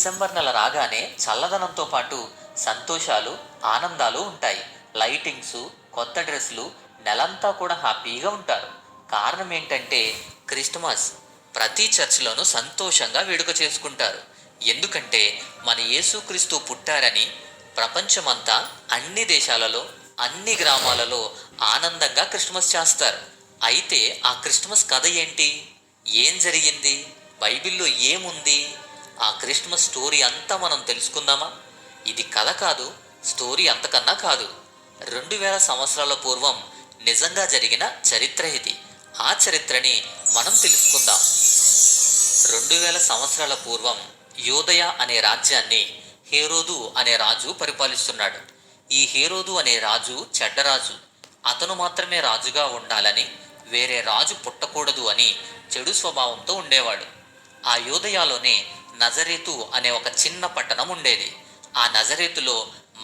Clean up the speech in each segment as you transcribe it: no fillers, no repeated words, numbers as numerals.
December నెల రాగానే చల్లదనంతో పాటు సంతోషాలు, ఆనందాలు ఉంటాయి. లైటింగ్స్, కొత్త డ్రెస్సులు, నెలంతా కూడా హ్యాపీగా ఉంటారు. కారణం ఏంటంటే క్రిస్టమస్. ప్రతి చర్చిలోనూ సంతోషంగా వేడుక చేసుకుంటారు. ఎందుకంటే మన యేసుక్రీస్తు పుట్టారని ప్రపంచమంతా అన్ని దేశాలలో, అన్ని గ్రామాలలో ఆనందంగా క్రిస్టమస్ చేస్తారు. అయితే ఆ క్రిస్టమస్ కథ ఏంటి? ఏం జరిగింది? బైబిల్లో ఏముంది? ఆ క్రిస్మస్ స్టోరీ అంతా మనం తెలుసుకుందామా? ఇది కథ కాదు, స్టోరీ అంతకన్నా కాదు. 2000 సంవత్సరాల పూర్వం నిజంగా జరిగిన చరిత్ర ఇది. ఆ చరిత్రని మనం తెలుసుకుందాం. 2000 సంవత్సరాల పూర్వం యోదయ అనే రాజ్యాన్ని హేరోదు అనే రాజు పరిపాలిస్తున్నాడు. ఈ హేరోదు అనే రాజు చెడ్డరాజు. అతను మాత్రమే రాజుగా ఉండాలని, వేరే రాజు పుట్టకూడదు అని చెడు స్వభావంతో ఉండేవాడు. ఆ యోదయాలోనే నజరేతు అనే ఒక చిన్న పట్టణం ఉండేది. ఆ నజరేతులో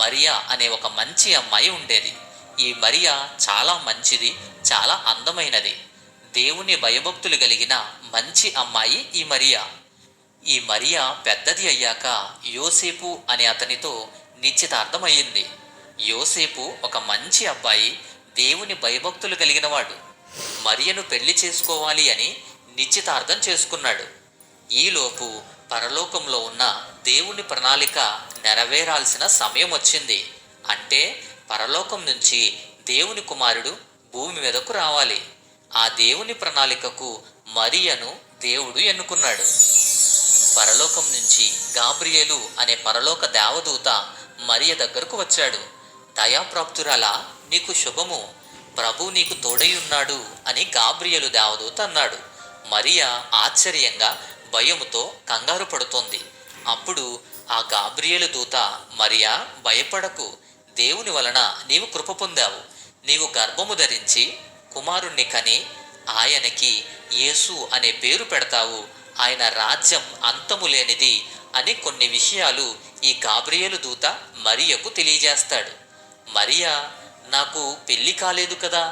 మరియా అనే ఒక మంచి అమ్మాయి ఉండేది. ఈ మరియా చాలా మంచిది, చాలా అందమైనది. దేవుని భయభక్తులు కలిగిన మంచి అమ్మాయి ఈ మరియా. ఈ మరియా పెద్దది అయ్యాక యోసేపు అనే అతనితో నిశ్చితార్థం అయ్యింది. యోసేపు ఒక మంచి అబ్బాయి, దేవుని భయభక్తులు కలిగినవాడు. మరియను పెళ్లి చేసుకోవాలి అని నిశ్చితార్థం చేసుకున్నాడు. ఈలోపు పరలోకంలో ఉన్న దేవుని ప్రణాళిక నెరవేరాల్సిన సమయం వచ్చింది. అంటే పరలోకం నుంచి దేవుని కుమారుడు భూమి మీదకు రావాలి. ఆ దేవుని ప్రణాళికకు మరియను దేవుడు ఎన్నుకున్నాడు. పరలోకం నుంచి గాబ్రియేలు అనే పరలోక దేవదూత మరియ దగ్గరకు వచ్చాడు. దయాప్రాప్తురాలా, నీకు శుభము, ప్రభు నీకు తోడైయున్నాడు అని గాబ్రియేలు దేవదూత అన్నాడు. మరియా ఆశ్చర్యంగా భయముతో కంగారు పడుతోంది. అప్పుడు ఆ గాబ్రియేలు దూత, మరియా భయపడకు, దేవుని వలన నీవు కృప పొందావు. నీవు గర్భము ధరించి కుమారుణ్ణి కని ఆయనకి యేసు అనే పేరు పెడతావు. ఆయన రాజ్యం అంతము లేనిది అని కొన్ని విషయాలు ఈ గాబ్రియేలు దూత మరియకు తెలియజేస్తాడు. మరియా, నాకు పెళ్లి కాలేదు కదా,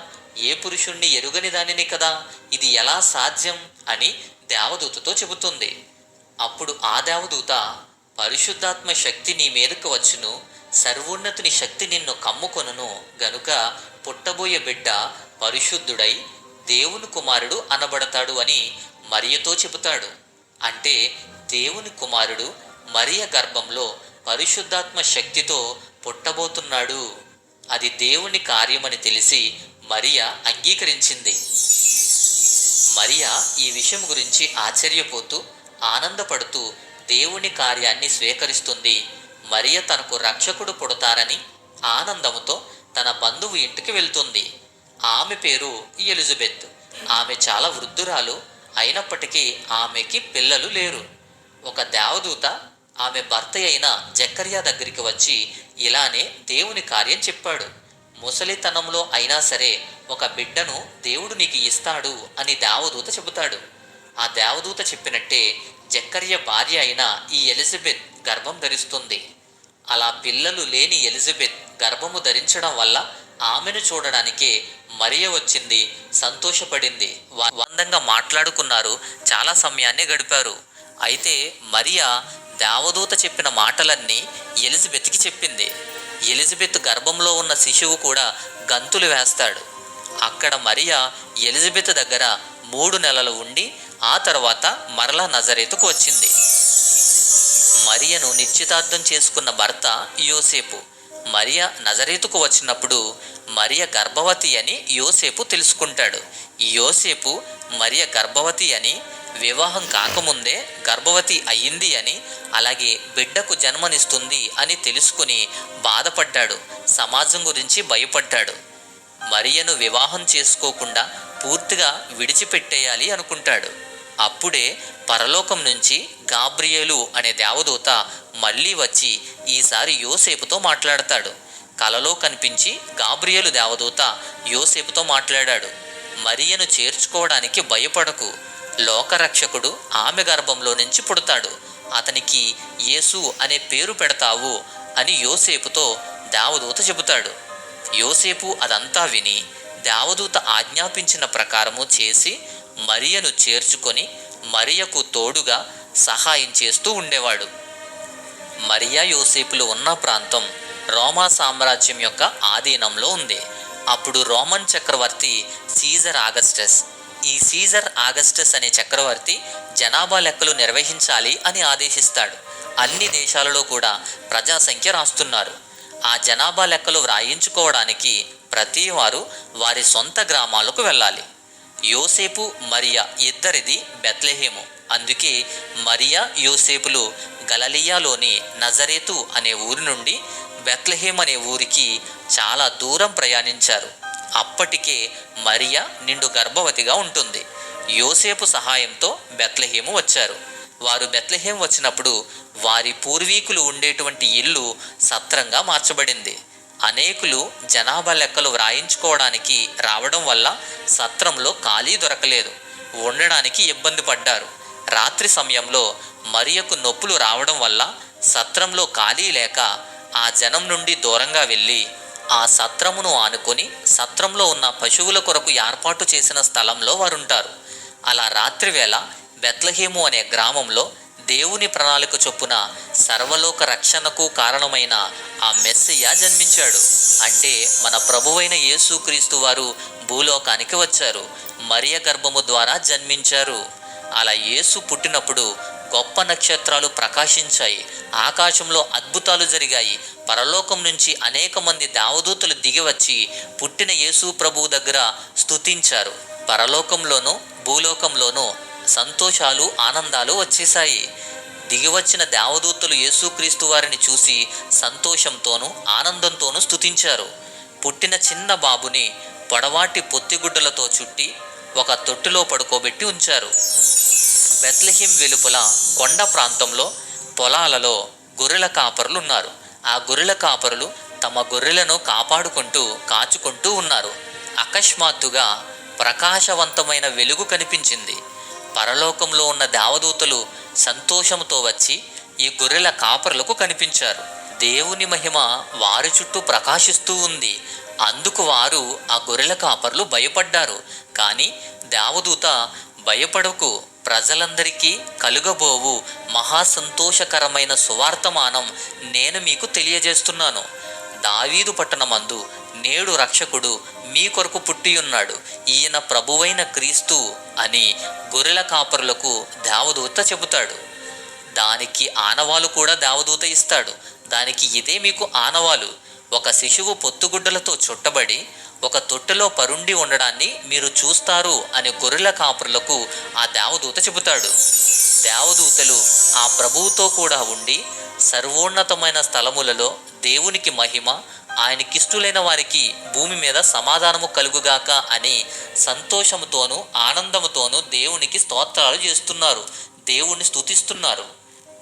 ఏ పురుషుణ్ణి ఎరుగని దానిని కదా, ఇది ఎలా సాధ్యం అని దేవదూతతో చెబుతుంది. అప్పుడు ఆ దేవదూత, పరిశుద్ధాత్మ శక్తి నీ మీదకు వచ్చును, సర్వోన్నతుని శక్తి నిన్ను కమ్ముకొనును గనుక పుట్టబోయే బిడ్డ పరిశుద్ధుడై దేవుని కుమారుడు అనబడతాడు అని మరియతో చెబుతాడు. అంటే దేవుని కుమారుడు మరియ గర్భంలో పరిశుద్ధాత్మ శక్తితో పుట్టబోతున్నాడు. అది దేవుని కార్యమని తెలిసి మరియ అంగీకరించింది. మరియ ఈ విషయం గురించి ఆశ్చర్యపోతూ, ఆనందపడుతూ దేవుని కార్యాన్ని స్వీకరిస్తుంది. మరియ తనకు రక్షకుడు పుడతారని ఆనందముతో తన బంధువు ఇంటికి వెళ్తుంది. ఆమె పేరు ఎలిజబెత్. ఆమె చాలా వృద్ధురాలు అయినప్పటికీ ఆమెకి పిల్లలు లేరు. ఒక దేవదూత ఆమె భర్త అయిన జకర్యా దగ్గరికి వచ్చి ఇలానే దేవుని కార్యం చెప్పాడు. ముసలితనంలో అయినా సరే ఒక బిడ్డను దేవుడు నీకు ఇస్తాడు అని దేవదూత చెబుతాడు. ఆ దేవదూత చెప్పినట్టే జకర్యా భార్య అయిన ఈ ఎలిజబెత్ గర్భం ధరిస్తుంది. అలా పిల్లలు లేని ఎలిజబెత్ గర్భము ధరించడం వల్ల ఆమెను చూడడానికే మరియ వచ్చింది, సంతోషపడింది. అందంగా మాట్లాడుకున్నారు, చాలా సమయాన్ని గడిపారు. అయితే మరియా దేవదూత చెప్పిన మాటలన్నీ ఎలిజబెత్కి చెప్పింది. ఎలిజబెత్ గర్భంలో ఉన్న శిశువు కూడా గంతులు వేస్తాడు. అక్కడ మరియా ఎలిజబెత్ దగ్గర 3 నెలలు ఉండి ఆ తర్వాత మరలా నజరేతుకు వచ్చింది. మరియను నిశ్చితార్థం చేసుకున్న భర్త యోసేపు. మరియ నజరేతుకు వచ్చినప్పుడు మరియ గర్భవతి అని యోసేపు తెలుసుకుంటాడు. యోసేపు మరియ గర్భవతి అని, వివాహం కాకముందే గర్భవతి అయ్యింది అని, అలాగే బిడ్డకు జన్మనిస్తుంది అని తెలుసుకుని బాధపడ్డాడు. సమాజం గురించి భయపడ్డాడు. మరియను వివాహం చేసుకోకుండా పూర్తిగా విడిచిపెట్టేయాలి అనుకుంటాడు. అప్పుడే పరలోకం నుంచి గాబ్రియేలు అనే దేవదూత మళ్ళీ వచ్చి ఈసారి యోసేపుతో మాట్లాడతాడు. కలలో కనిపించి గాబ్రియేలు దేవదూత యోసేపుతో మాట్లాడాడు. మరియను చేర్చుకోవడానికి భయపడకు, లోకరక్షకుడు ఆమె గర్భంలో నుంచి పుడతాడు, అతనికి యేసు అనే పేరు పెడతావు అని యోసేపుతో దేవదూత చెబుతాడు. యోసేపు అదంతా విని దేవదూత ఆజ్ఞాపించిన ప్రకారము చేసి మరియను చేర్చుకొని మరియకు తోడుగా సహాయం చేస్తూ ఉండేవాడు. మరియా యోసేపులు ఉన్న ప్రాంతం రోమా సామ్రాజ్యం యొక్క ఆధీనంలో ఉంది. అప్పుడు రోమన్ చక్రవర్తి సీజర్ ఆగస్టస్. ఈ సీజర్ ఆగస్టస్ అనే చక్రవర్తి జనాభా లెక్కలు నిర్వహించాలి అని ఆదేశిస్తాడు. అన్ని దేశాలలో కూడా ప్రజాసంఖ్య రాస్తున్నారు. ఆ జనాభా లెక్కలు వ్రాయించుకోవడానికి ప్రతి వారు వారి సొంత గ్రామాలకు వెళ్ళాలి. యోసేపు మరియా ఇద్దరిది బెత్లెహేము. అందుకే మరియా యోసేపులు గలిలయలోని నజరేతు అనే ఊరి నుండి బెత్లెహేం అనే ఊరికి చాలా దూరం ప్రయాణించారు. అప్పటికే మరియా నిండు గర్భవతిగా ఉంటుంది. యోసేపు సహాయంతో బెత్లెహేము వచ్చారు. వారు బెత్లెహేం వచ్చినప్పుడు వారి పూర్వీకులు ఉండేటువంటి ఇల్లు సత్రంగా మార్చబడింది. అనేకులు జనాభా లెక్కలు వ్రాయించుకోవడానికి రావడం వల్ల సత్రంలో ఖాళీ దొరకలేదు. ఉండడానికి ఇబ్బంది పడ్డారు. రాత్రి సమయంలో మరియకు నొప్పులు రావడం వల్ల సత్రంలో ఖాళీ లేక ఆ జనం నుండి దూరంగా వెళ్ళి ఆ సత్రమును ఆనుకొని సత్రంలో ఉన్న పశువుల కొరకు ఏర్పాటు చేసిన స్థలంలో వారుంటారు. అలా రాత్రివేళ బెత్లెహేము అనే గ్రామంలో దేవుని ప్రణాళిక చొప్పున సర్వలోక రక్షణకు కారణమైన ఆ మెస్సియా జన్మించాడు. అంటే మన ప్రభువైన యేసుక్రీస్తు వారు భూలోకానికి వచ్చారు. మరియ గర్భము ద్వారా జన్మించారు. అలా యేసు పుట్టినప్పుడు గొప్ప నక్షత్రాలు ప్రకాశించాయి. ఆకాశంలో అద్భుతాలు జరిగాయి. పరలోకం నుంచి అనేక మంది దేవదూతలు దిగివచ్చి పుట్టిన యేసు ప్రభువు దగ్గర స్తుతించారు. పరలోకంలోనూ భూలోకంలోనూ సంతోషాలు ఆనందాలు వచ్చేశాయి. దిగివచ్చిన దేవదూతలు యేసుక్రీస్తు వారిని చూసి సంతోషంతోనూ ఆనందంతోనూ స్తుతించారు. పుట్టిన చిన్న బాబుని పొడవాటి పొత్తిగుడ్డలతో చుట్టి ఒక తొట్టిలో పడుకోబెట్టి ఉంచారు. బెత్లెహేం వెలుపల కొండ ప్రాంతంలో పొలాలలో గొర్రెల కాపరులు ఉన్నారు. ఆ గొర్రెల కాపరులు తమ గొర్రెలను కాచుకుంటూ ఉన్నారు. అకస్మాత్తుగా ప్రకాశవంతమైన వెలుగు కనిపించింది. పరలోకంలో ఉన్న దేవదూతలు సంతోషంతో వచ్చి ఈ గొర్రెల కాపరులకు కనిపించారు. దేవుని మహిమ వారి చుట్టూ ప్రకాశిస్తూ ఉంది. అందుకు వారు ఆ గొర్రెల కాపరులు భయపడ్డారు. కానీ దేవదూత, భయపడకు, ప్రజలందరికీ కలుగబోవు మహాసంతోషకరమైన సువార్తమానం నేను మీకు తెలియజేస్తున్నాను. దావీదు పట్టణమందు నేడు రక్షకుడు మీ కొరకు పుట్టియున్నాడు. ఈయన ప్రభువైన క్రీస్తు అని గొర్రెల కాపరులకు దేవదూత చెబుతాడు. దానికి ఆనవాలు కూడా దేవదూత ఇస్తాడు. దానికి ఇదే మీకు ఆనవాలు: ఒక శిశువు పొత్తుగుడ్డలతో చుట్టబడి ఒక తొట్టెలో పరుండి ఉండడాన్ని మీరు చూస్తారు అని గొర్రెల కాపరులకు ఆ దేవదూత చెబుతాడు. దేవదూతలు ఆ ప్రభువుతో కూడా ఉండి సర్వోన్నతమైన స్థలములలో దేవునికి మహిమ, ఆయనకిష్టులైన వారికి భూమి మీద సమాధానము కలుగుగాక అని సంతోషముతోనూ ఆనందముతోనూ దేవునికి స్తోత్రాలు చేస్తున్నారు, దేవుణ్ణి స్తుతిస్తున్నారు.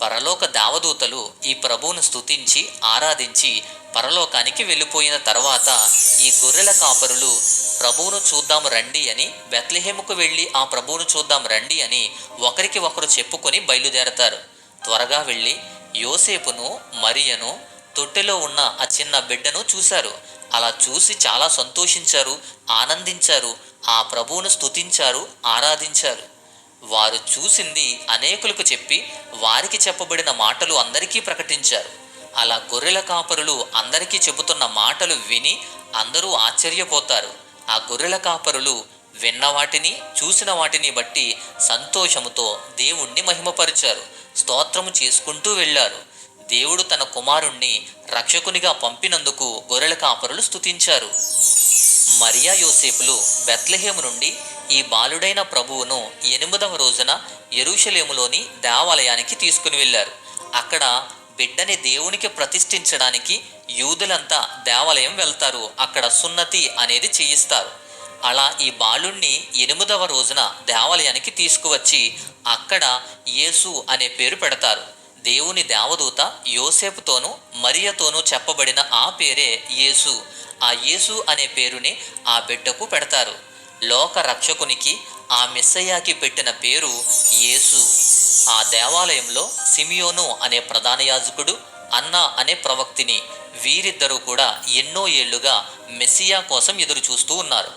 పరలోక దేవదూతలు ఈ ప్రభువును స్తుతించి ఆరాధించి పరలోకానికి వెళ్ళిపోయిన తర్వాత ఈ గొర్రెల కాపరులు ప్రభువును చూద్దాం రండి అని బెత్లెహేముకు వెళ్ళి ఆ ప్రభువును చూద్దాం రండి అని ఒకరికి ఒకరు చెప్పుకొని బయలుదేరతారు. త్వరగా వెళ్ళి యోసేపును మరియను తొట్టెలో ఉన్న ఆ చిన్న బిడ్డను చూశారు. అలా చూసి చాలా సంతోషించారు, ఆనందించారు, ఆ ప్రభువును స్తుతించారు, ఆరాధించారు. వారు చూసింది అనేకులకు చెప్పి వారికి చెప్పబడిన మాటలు అందరికీ ప్రకటించారు. అలా గొర్రెల కాపరులు అందరికీ చెబుతున్న మాటలు విని అందరూ ఆశ్చర్యపోతారు. ఆ గొర్రెల కాపరులు విన్న వాటిని చూసిన వాటిని బట్టి సంతోషముతో దేవుణ్ణి మహిమపరిచారు, స్తోత్రము చేసుకుంటూ వెళ్ళారు. దేవుడు తన కుమారుణ్ణి రక్షకునిగా పంపినందుకు గొర్రెల కాపరులు స్తుతించారు. మరియా యోసేపులు బెత్లెహేము నుండి ఈ బాలుడైన ప్రభువును 8వ రోజున యెరూషలేములోని దేవాలయానికి తీసుకుని వెళ్ళారు. అక్కడ బిడ్డని దేవునికి ప్రతిష్ఠించడానికి యూదులంతా దేవాలయం వెళ్తారు. అక్కడ సున్నతి అనేది చేయిస్తారు. అలా ఈ బాలుణ్ణి 8వ రోజున దేవాలయానికి తీసుకువచ్చి అక్కడ యేసు అనే పేరు పెడతారు. దేవుని దేవదూత యోసేపుతోనూ మరియతోనూ చెప్పబడిన ఆ పేరే యేసు. ఆ యేసు అనే పేరుని ఆ బిడ్డకు పెడతారు. లోక రక్షకునికి, ఆ మెస్సయ్యాకి పెట్టిన పేరు యేసు. ఆ దేవాలయంలో సిమియోను అనే ప్రధాన యాజకుడు, అన్నా అనే ప్రవక్తిని, వీరిద్దరూ కూడా ఎన్నో ఏళ్లుగా మెస్సియా కోసం ఎదురు చూస్తూ ఉన్నారు.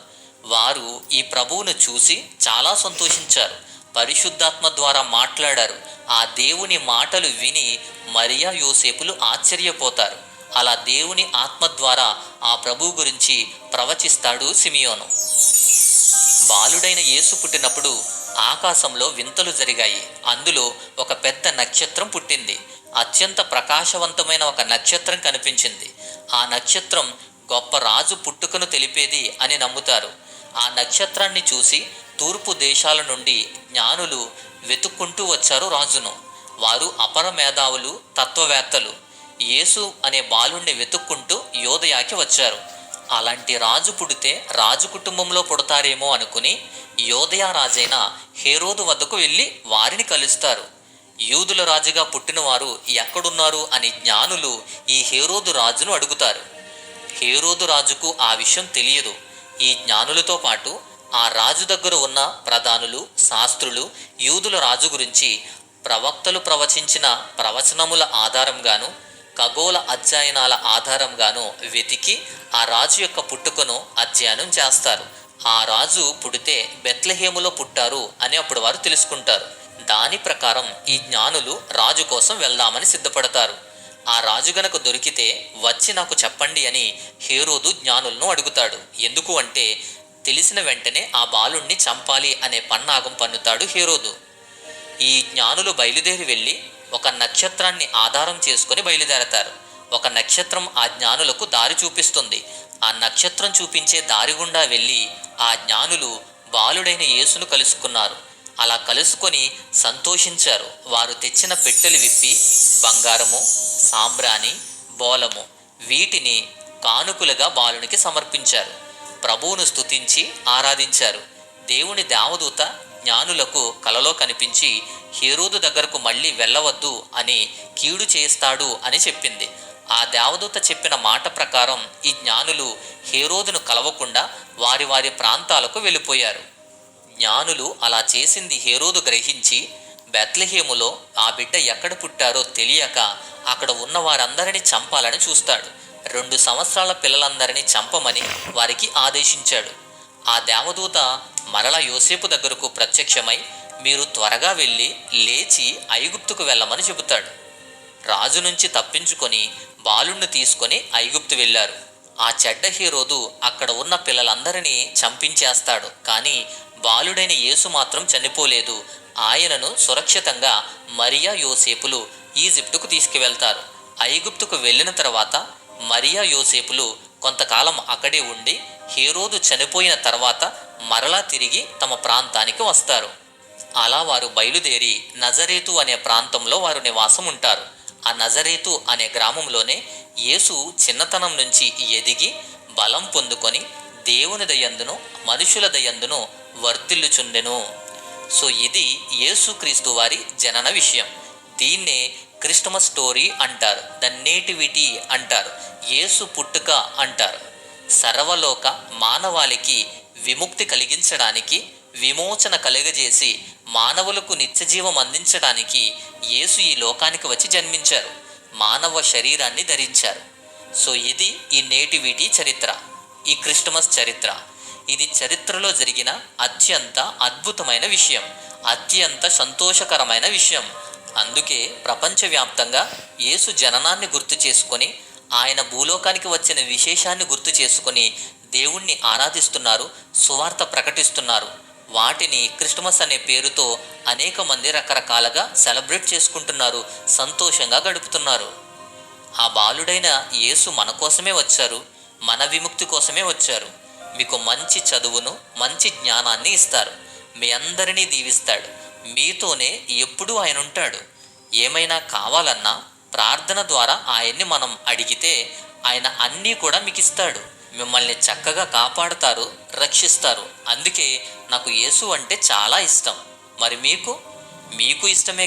వారు ఈ ప్రభువును చూసి చాలా సంతోషించారు, పరిశుద్ధాత్మ ద్వారా మాట్లాడారు. ఆ దేవుని మాటలు విని మరియా యోసేపులు ఆశ్చర్యపోతారు. అలా దేవుని ఆత్మ ద్వారా ఆ ప్రభువు గురించి ప్రవచిస్తాడు సిమియోను. బాలుడైన యేసు పుట్టినప్పుడు ఆకాశంలో వింతలు జరిగాయి. అందులో ఒక పెద్ద నక్షత్రం పుట్టింది. అత్యంత ప్రకాశవంతమైన ఒక నక్షత్రం కనిపించింది. ఆ నక్షత్రం గొప్ప రాజు పుట్టుకను తెలిపేది అని నమ్ముతారు. ఆ నక్షత్రాన్ని చూసి తూర్పు దేశాల నుండి జ్ఞానులు వెతుక్కుంటూ వచ్చారు రాజును. వారు అపర మేధావులు, తత్వవేత్తలు. యేసు అనే బాలుణ్ణి వెతుక్కుంటూ యోదయాకి వచ్చారు. అలాంటి రాజు పుడితే రాజు కుటుంబంలో పుడతారేమో అనుకుని యోదయ రాజైన హేరోదు వద్దకు వెళ్ళి వారిని కలుస్తారు. యూదుల రాజుగా పుట్టినవారు ఎక్కడున్నారు అని జ్ఞానులు ఈ హేరోదు రాజును అడుగుతారు. హేరోదు రాజుకు ఆ విషయం తెలియదు. ఈ జ్ఞానులతో పాటు ఆ రాజు దగ్గర ఉన్న ప్రధానులు, శాస్త్రులు యూదుల రాజు గురించి ప్రవక్తలు ప్రవచించిన ప్రవచనముల ఆధారంగాను, ఖగోళ అధ్యయనాల ఆధారంగాను వెతికి ఆ రాజు యొక్క పుట్టుకను అధ్యయనం చేస్తారు. ఆ రాజు పుడితే బెత్లెహేములో పుట్టారు అని అప్పుడు వారు తెలుసుకుంటారు. దాని ప్రకారం ఈ జ్ఞానులు రాజు కోసం వెళ్దామని సిద్ధపడతారు. ఆ రాజు గనక దొరికితే వచ్చి నాకు చెప్పండి అని హేరోదు జ్ఞానులను అడుగుతాడు. ఎందుకు అంటే తెలిసిన వెంటనే ఆ బాలుణ్ణి చంపాలి అనే పన్నాగం పన్నుతాడు హేరోదు. ఈ జ్ఞానులు బయలుదేరి వెళ్ళి ఒక నక్షత్రాన్ని ఆధారం చేసుకొని బయలుదేరతారు. ఒక నక్షత్రం ఆ జ్ఞానులకు దారి చూపిస్తుంది. ఆ నక్షత్రం చూపించే దారి గుండా వెళ్ళి ఆ జ్ఞానులు బాలుడైన యేసును కలుసుకున్నారు. అలా కలుసుకొని సంతోషించారు. వారు తెచ్చిన పెట్టెలు విప్పి బంగారము, సాంబ్రాణి, బోలము వీటిని కానుకలుగా బాలునికి సమర్పించారు. ప్రభువును స్తుతించి ఆరాధించారు. దేవుని దేవదూత జ్ఞానులకు కలలో కనిపించి హేరోదు దగ్గరకు మళ్ళీ వెళ్ళవద్దు అని కీడు చేస్తాడు అని చెప్పింది. ఆ దేవదూత చెప్పిన మాట ప్రకారం ఈ జ్ఞానులు హేరోదును కలవకుండా వారి వారి ప్రాంతాలకు వెళ్ళిపోయారు. జ్ఞానులు అలా చేసింది హేరోదు గ్రహించి బెత్లెహేములో ఆ బిడ్డ ఎక్కడ పుట్టారో తెలియక అక్కడ ఉన్న వారందరినీ చంపాలని చూస్తాడు. 2 సంవత్సరాల పిల్లలందరినీ చంపమని వారికి ఆదేశించాడు. ఆ దేవదూత మరల యోసేపు దగ్గరకు ప్రత్యక్షమై మీరు త్వరగా వెళ్ళి లేచి ఐగుప్తుకు వెళ్ళమని చెబుతాడు. రాజు నుంచి తప్పించుకొని బాలుణ్ణి తీసుకొని ఐగుప్తు వెళ్ళారు. ఆ చెడ్డ హేరోదు అక్కడ ఉన్న పిల్లలందరినీ చంపించేస్తాడు. కానీ బాలుడైన యేసు మాత్రం చనిపోలేదు. ఆయనను సురక్షితంగా మరియా యోసేపులు ఈజిప్టుకు తీసుకువెళ్తారు. ఐగుప్తుకు వెళ్ళిన తర్వాత మరియా యోసేపులు కొంతకాలం అక్కడే ఉండి హేరోదు చనిపోయిన తర్వాత మరలా తిరిగి తమ ప్రాంతానికి వస్తారు. అలా వారు బయలుదేరి నజరేతు అనే ప్రాంతంలో వారు నివాసం ఉంటారు. ఆ నజరేతు అనే గ్రామంలోనే యేసు చిన్నతనం నుంచి ఎదిగి బలం పొందుకొని దేవుని దయందును మనుషుల దయందును వర్ధిల్లుచుండెను. సో ఇది యేసుక్రీస్తు వారి జనన విషయం. దీన్నే క్రిస్టమస్ స్టోరీ అంటారు, ద నేటివిటీ అంటారు, యేసు పుట్టుక అంటారు. సర్వలోక మానవాళికి విముక్తి కలిగించడానికి, విమోచన కలుగజేసి మానవులకు నిత్యజీవం అందించడానికి యేసు ఈ లోకానికి వచ్చి జన్మించారు. మానవ శరీరాన్ని ధరించారు. సో ఇది ఈ నేటివిటీ చరిత్ర, ఈ క్రిస్టమస్ చరిత్ర. ఇది చరిత్రలో జరిగిన అత్యంత అద్భుతమైన విషయం, అత్యంత సంతోషకరమైన విషయం. అందుకే ప్రపంచవ్యాప్తంగా యేసు జననాన్ని గుర్తు చేసుకొని, ఆయన భూలోకానికి వచ్చిన విశేషాన్ని గుర్తు చేసుకొని దేవుణ్ణి ఆరాధిస్తున్నారు, సువార్త ప్రకటిస్తున్నారు. వాటిని క్రిస్టమస్ అనే పేరుతో అనేక మంది రకరకాలుగా సెలబ్రేట్ చేసుకుంటున్నారు, సంతోషంగా గడుపుతున్నారు. ఆ బాలుడైన యేసు మన కోసమే వచ్చారు, మన విముక్తి కోసమే వచ్చారు. మీకు మంచి చదువును, మంచి జ్ఞానాన్ని ఇస్తారు, మీ అందరినీ దీవిస్తాడు, మీతోనే ఎప్పుడూ ఆయన ఉంటాడు. ఏమైనా కావాలన్నా ప్రార్థన ద్వారా ఆయన్ని మనం అడిగితే ఆయన అన్నీ కూడా మీకు ఇస్తాడు. మిమ్మల్ని చక్కగా కాపాడుతారు, రక్షిస్తారు. అందుకే నాకు యేసు అంటే చాలా ఇష్టం. మరి మీకు ఇష్టమే.